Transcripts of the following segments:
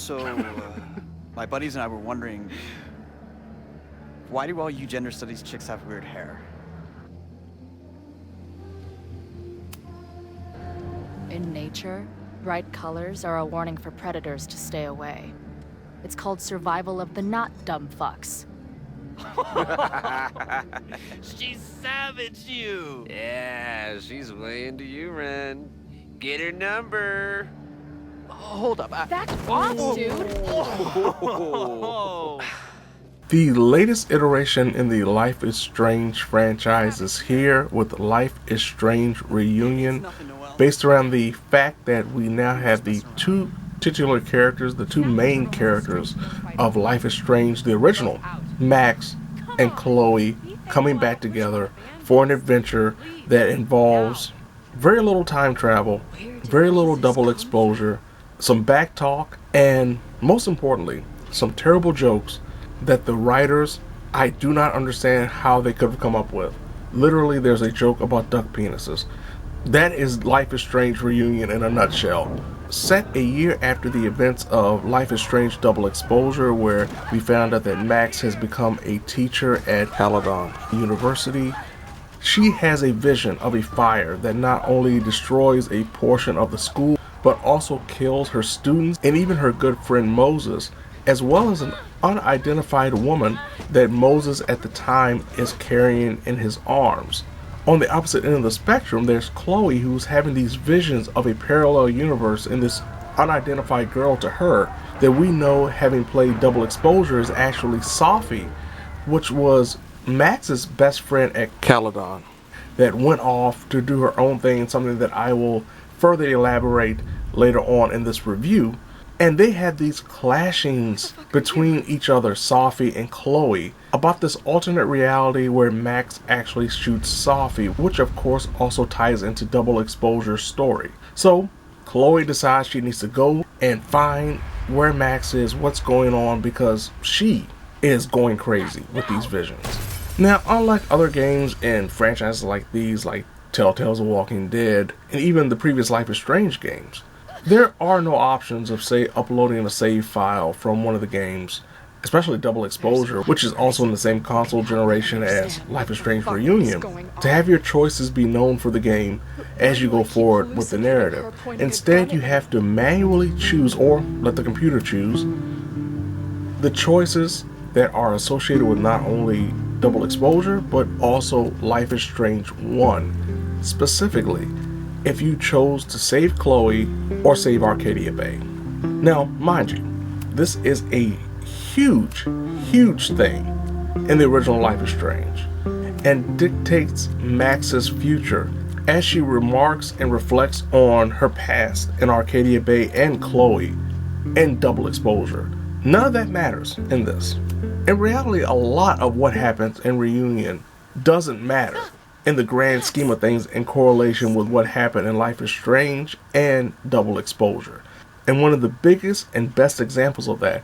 My buddies and I were wondering, why do all you gender studies chicks have weird hair? In nature, bright colors are a warning for predators to stay away. It's called survival of the not dumb fucks. She savaged you! Yeah, she's way into you, Ren. Get her number. Hold up. Back off, dude! Oh. The latest iteration in the Life is Strange franchise is here with Life is Strange Reunion, based around the fact that we now have the two titular characters, the two main characters of Life is Strange, the original, Max and Chloe, coming back together for an adventure that involves very little time travel, very little double exposure, some back talk, and most importantly, some terrible jokes that the writers, I do not understand how they could have come up with. Literally, there's a joke about duck penises. That is Life is Strange Reunion in a nutshell. Set a year after the events of Life is Strange Double Exposure, where we found out that Max has become a teacher at Caledon University. She has a vision of a fire that not only destroys a portion of the school, but also kills her students and even her good friend Moses, as well as an unidentified woman that Moses at the time is carrying in his arms. On the opposite end of the spectrum, there's Chloe, who's having these visions of a parallel universe, and this unidentified girl to her that we know, having played Double Exposure, is actually Sophie, which was Max's best friend at Caledon, that went off to do her own thing, something that I will further elaborate later on in this review. And they had these clashings between each other, Sophie and Chloe, about this alternate reality where Max actually shoots Sophie, which of course also ties into Double Exposure's story. So Chloe decides she needs to go and find where Max is, what's going on, because she is going crazy with these visions. Now, unlike other games and franchises like these, like Telltale's The Walking Dead, and even the previous Life is Strange games, there are no options of, say, uploading a save file from one of the games, especially Double Exposure, which is also in the same console generation as Life is Strange Reunion, to have your choices be known for the game as you go forward with the narrative. Instead, you have to manually choose, or let the computer choose, the choices that are associated with not only Double Exposure, but also Life is Strange 1. Specifically, if you chose to save Chloe or save Arcadia Bay. Now, mind you, this is a huge thing in the original Life is Strange, and dictates Max's future as she remarks and reflects on her past in Arcadia Bay and Chloe and Double Exposure. None of that matters in this. In reality, a lot of what happens in Reunion doesn't matter in the grand scheme of things in correlation with what happened in Life is Strange and Double Exposure. And one of the biggest and best examples of that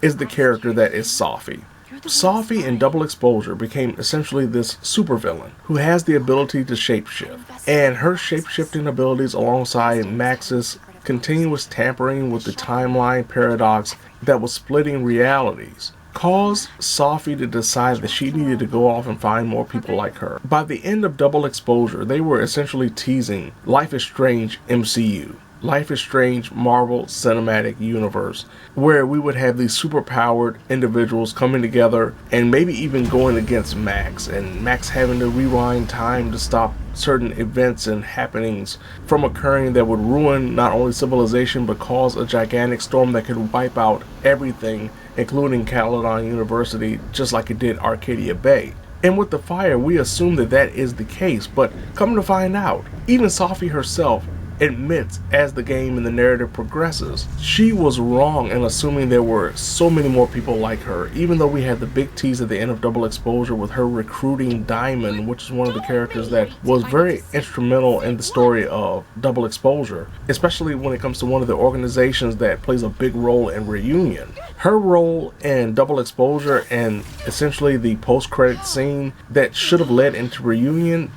is the character that is Sophie. Sophie in Double Exposure became essentially this supervillain who has the ability to shapeshift. And her shapeshifting abilities, alongside Max's continuous tampering with the timeline paradox that was splitting realities, caused Sophie to decide that she needed to go off and find more people like her. By the end of Double Exposure, they were essentially teasing Life is Strange MCU, Life is Strange Marvel Cinematic Universe, where we would have these superpowered individuals coming together and maybe even going against Max, and Max having to rewind time to stop certain events and happenings from occurring that would ruin not only civilization but cause a gigantic storm that could wipe out everything, including Caledon University, just like it did Arcadia Bay. And with the fire, we assume that that is the case, but come to find out, even Sophie herself admits as the game and the narrative progresses, she was wrong in assuming there were so many more people like her, even though we had the big tease at the end of Double Exposure with her recruiting Diamond, which is one of the characters that was very instrumental in the story of Double Exposure, especially when it comes to one of the organizations that plays a big role in Reunion. Her role in Double Exposure and essentially the post-credit scene that should have led into Reunion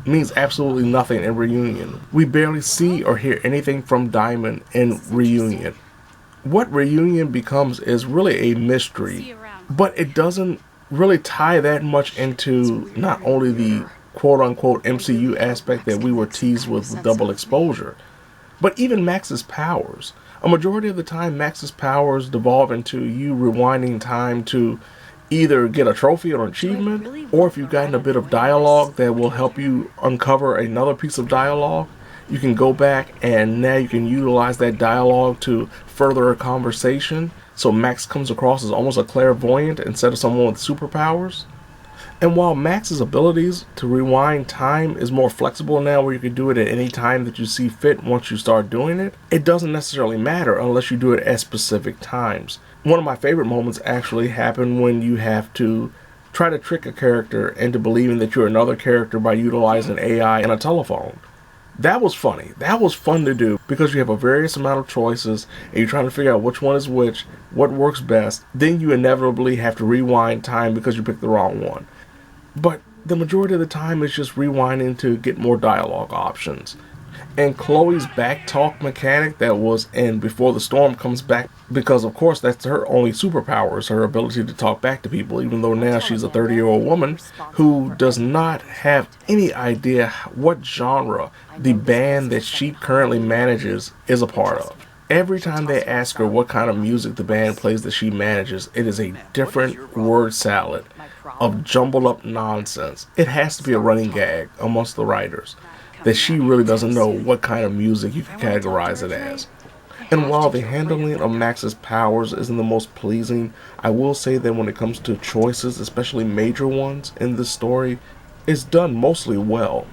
means absolutely nothing in Reunion. We barely see or hear anything from Diamond in Reunion. What Reunion becomes is really a mystery, but it doesn't really tie that much into not only the quote-unquote MCU aspect that we were teased with double exposure, but even Max's powers. A majority of the time, Max's powers devolve into you rewinding time to either get a trophy or an achievement, or if you've gotten a bit of dialogue that will help you uncover another piece of dialogue, you can go back and now you can utilize that dialogue to further a conversation. So Max comes across as almost a clairvoyant instead of someone with superpowers. And while Max's abilities to rewind time is more flexible now, where you can do it at any time that you see fit once you start doing it, it doesn't necessarily matter unless you do it at specific times. One of my favorite moments actually happened when you have to try to trick a character into believing that you're another character by utilizing AI and a telephone. That was funny. That was fun to do because you have a various amount of choices and you're trying to figure out which one is which, what works best. Then you inevitably have to rewind time because you picked the wrong one. But the majority of the time it's just rewinding to get more dialogue options. And Chloe's back talk mechanic that was in Before the Storm comes back because of course that's her only superpower, is her ability to talk back to people, even though now she's a 30-year-old woman who does not have any idea what genre the band that she currently manages is a part of. Every time they ask her what kind of music the band plays that she manages, it is a different word salad of jumbled up nonsense. It has to be a running gag amongst the writers that she really doesn't know what kind of music you can categorize it as. And while the handling of Max's powers isn't the most pleasing, I will say that when it comes to choices, especially major ones in this story, it's done mostly well.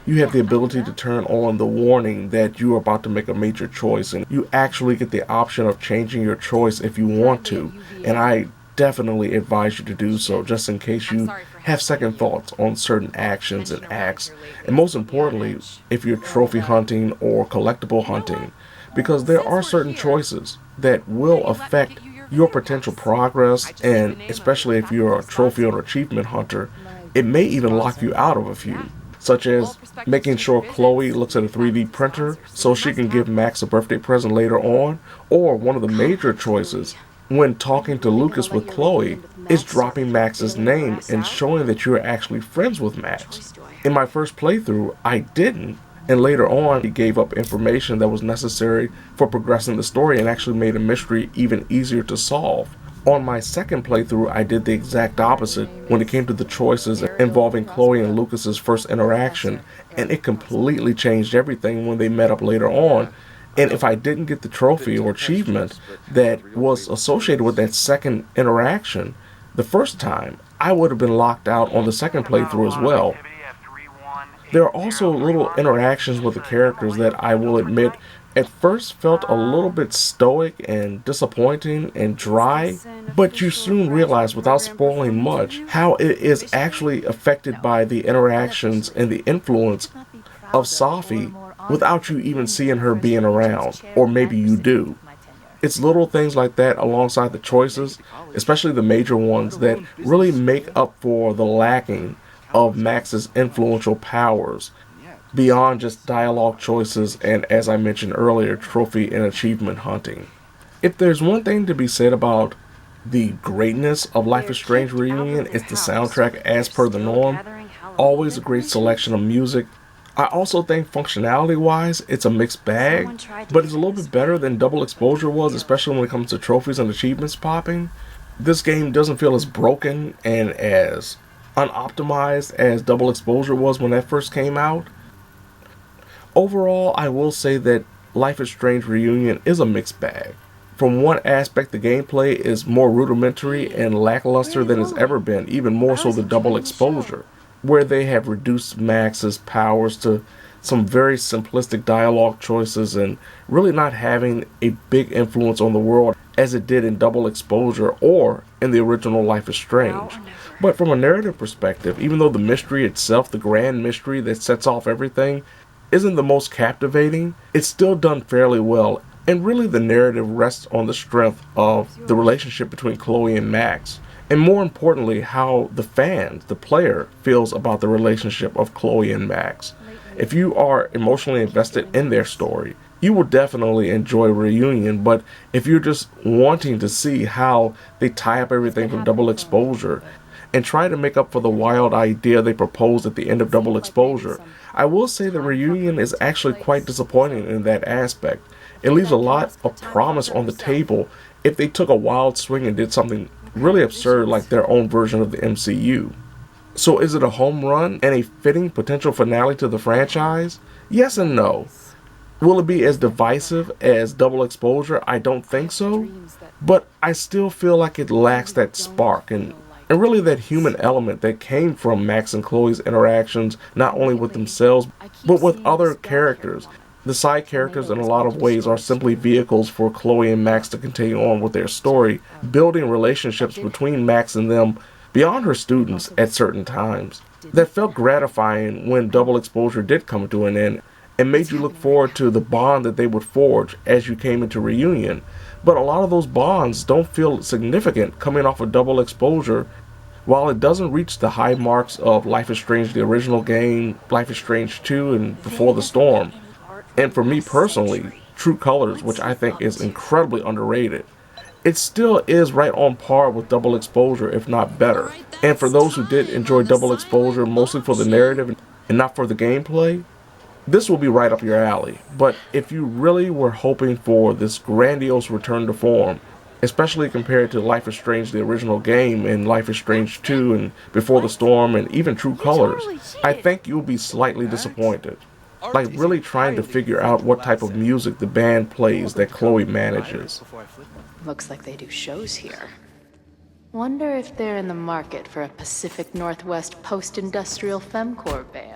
You have the ability to turn on the warning that you are about to make a major choice, and you actually get the option of changing your choice if you want to, and I definitely advise you to do so just in case you have second thoughts on certain actions and acts, and most importantly if you're trophy hunting or collectible hunting, because there are certain choices that will affect your potential progress, and especially if you're a trophy or achievement hunter, it may even lock you out of a few, such as making sure Chloe looks at a 3D printer so she can give Max a birthday present later on, or one of the major choices when talking to Lucas with Chloe is dropping Max's name and showing that you're actually friends with Max. In my first playthrough, I didn't, and later on he gave up information that was necessary for progressing the story and actually made a mystery even easier to solve. On my second playthrough, I did the exact opposite when it came to the choices involving Chloe and Lucas's first interaction, and it completely changed everything when they met up later on. And if I didn't get the trophy or achievement that was associated with that second interaction the first time, I would have been locked out on the second playthrough as well. There are also little interactions with the characters that I will admit at first felt a little bit stoic and disappointing and dry, but you soon realize without spoiling much how it is actually affected by the interactions and the influence of Safi without you even seeing her being around, or maybe you do. It's little things like that alongside the choices, especially the major ones, that really make up for the lacking of Max's influential powers beyond just dialogue choices and, as I mentioned earlier, trophy and achievement hunting. If there's one thing to be said about the greatness of Life is Strange Reunion, it's the soundtrack as per the norm. Always a great selection of music. I also think functionality-wise, it's a mixed bag, but it's a little bit better than Double Exposure was, especially when it comes to trophies and achievements popping. This game doesn't feel as broken and as unoptimized as Double Exposure was when that first came out. Overall, I will say that Life is Strange Reunion is a mixed bag. From one aspect, the gameplay is more rudimentary and lackluster than it's ever been, even more so than Double Exposure, where they have reduced Max's powers to some very simplistic dialogue choices and really not having a big influence on the world as it did in Double Exposure or in the original Life is Strange. But from a narrative perspective, even though the mystery itself, the grand mystery that sets off everything, isn't the most captivating, it's still done fairly well, and really the narrative rests on the strength of the relationship between Chloe and Max, and more importantly, how the fans, the player, feels about the relationship of Chloe and Max. If you are emotionally invested in their story, you will definitely enjoy Reunion, but if you're just wanting to see how they tie up everything from Double Exposure and try to make up for the wild idea they proposed at the end of Double Exposure, I will say the Reunion is actually quite disappointing in that aspect. It leaves a lot of promise on the table if they took a wild swing and did something really absurd like their own version of the MCU. So is it a home run and a fitting potential finale to the franchise? Yes and no. Will it be as divisive as Double Exposure? I don't think so. But I still feel like it lacks that spark and really that human element that came from Max and Chloe's interactions, not only with themselves, but with other characters. The side characters in a lot of ways are simply vehicles for Chloe and Max to continue on with their story, building relationships between Max and them beyond her students at certain times. That felt gratifying when Double Exposure did come to an end and made you look forward to the bond that they would forge as you came into Reunion. But a lot of those bonds don't feel significant coming off of Double Exposure. While it doesn't reach the high marks of Life is Strange, the original game, Life is Strange 2, and Before the Storm, and for me personally, True Colors, which I think is incredibly underrated, it still is right on par with Double Exposure, if not better. And for those who did enjoy Double Exposure mostly for the narrative and not for the gameplay, this will be right up your alley. But if you really were hoping for this grandiose return to form, especially compared to Life is Strange, the original game, and Life is Strange 2, and Before the Storm, and even True Colors, I think you'll be slightly disappointed. Like really trying to figure out what type of music the band plays that Chloe manages. Looks like they do shows here. Wonder if they're in the market for a Pacific Northwest post-industrial femcore band.